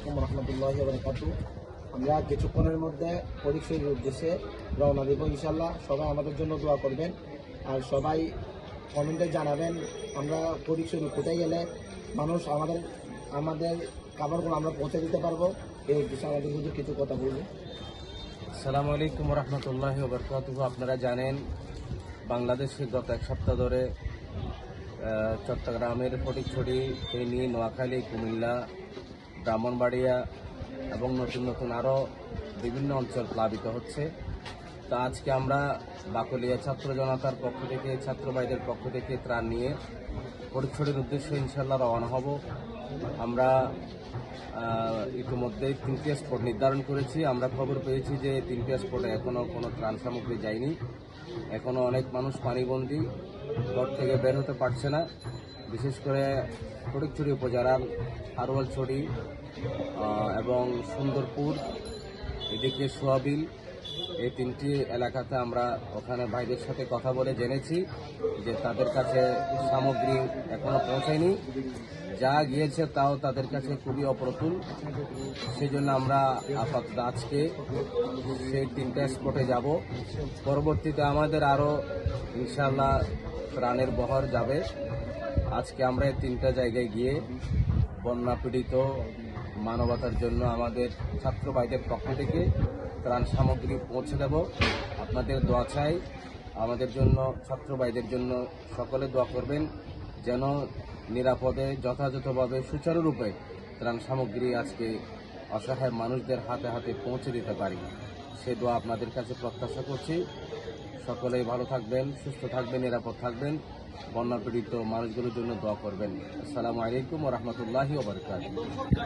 আলাইকুম রহমতুল্লাহি ওয়া বারাকাতুহু। আমরা কিছুক্ষণের মধ্যে পরীক্ষার উদ্দেশ্যে রওনা দেব ইনশাল্লাহ। সবাই আমাদের জন্য দোয়া করবেন আর সবাই কমেন্টে জানাবেন আমরা পরীক্ষার কোথায় গেলে মানুষ আমাদের খাবারগুলো আমরা পৌঁছে দিতে পারবো। এই উদ্দেশ্যে আমাদের যদি কিছু কথা বলবো। আসসালামু আলাইকুম রহমতুল্লাহি ওয়া বারাকাতুহু। আপনারা জানেন বাংলাদেশে গত এক সপ্তাহ ধরে চট্টগ্রামের ফটিকছড়ি, ফেনী, নোয়াখালী, কুমিল্লা, ব্রাহ্মণবাড়িয়া এবং নতুন নতুন আরও বিভিন্ন অঞ্চল প্লাবিত হচ্ছে। তো আজকে আমরা বাকলিয়া ছাত্র জনতার পক্ষ থেকে, ছাত্র ভাইদের পক্ষ থেকে ত্রাণ নিয়ে ফটিকছড়ির উদ্দেশ্যে ইনশাল্লাহ রওনা হব। আমরা ইতিমধ্যেই 3টি স্পট নির্ধারণ করেছি। আমরা খবর পেয়েছি যে 3টি স্পটে এখনও কোনো ত্রাণ সামগ্রী যায়নি। এখনও অনেক মানুষ পানিবন্দী, ঘর থেকে বের হতে পারছে না। বিশেষ করে ফটিকছড়ি উপজেলার হারওয়ালছড়ি এবং সুন্দরপুর, এদিকে সোয়াবিল, এই 3টি এলাকাতে আমরা ওখানে ভাইদের সাথে কথা বলে জেনেছি যে তাদের কাছে সামগ্রী এখনও পৌঁছায়নি। যা গিয়েছে তাও তাদের কাছে খুবই অপ্রতুল। সেই জন্য আমরা আপাতত আজকে সেই 3টা স্পটে যাব। পরবর্তীতে আমাদের আরও ইনশাল্লাহ ত্রাণের বহর যাবে। আজকে আমরা এই 3টা জায়গায় গিয়ে বন্যা পীড়িত মানবতার জন্য আমাদের ছাত্র ভাইদের পক্ষ থেকে ত্রাণ সামগ্রী পৌঁছে দেব। আপনাদের দোয়া চাই আমাদের জন্য, ছাত্র ভাইদের জন্য। সকলে দোয়া করবেন যেন নিরাপদে, যথাযথভাবে, সুচারুরূপে ত্রাণ সামগ্রী আজকে অসহায় মানুষদের হাতে হাতে পৌঁছে দিতে পারি। সে দোয়া আপনাদের কাছে প্রত্যাশা করছি। সকলেই ভালো থাকবেন, সুস্থ থাকবেন, নিরাপদ থাকবেন। বন্যা পীড়িত মানুষগুলোর জন্য দোয়া করবেন। আসসালামু আলাইকুম ওয়া রাহমাতুল্লাহি ওয়া বারাকাতুহু।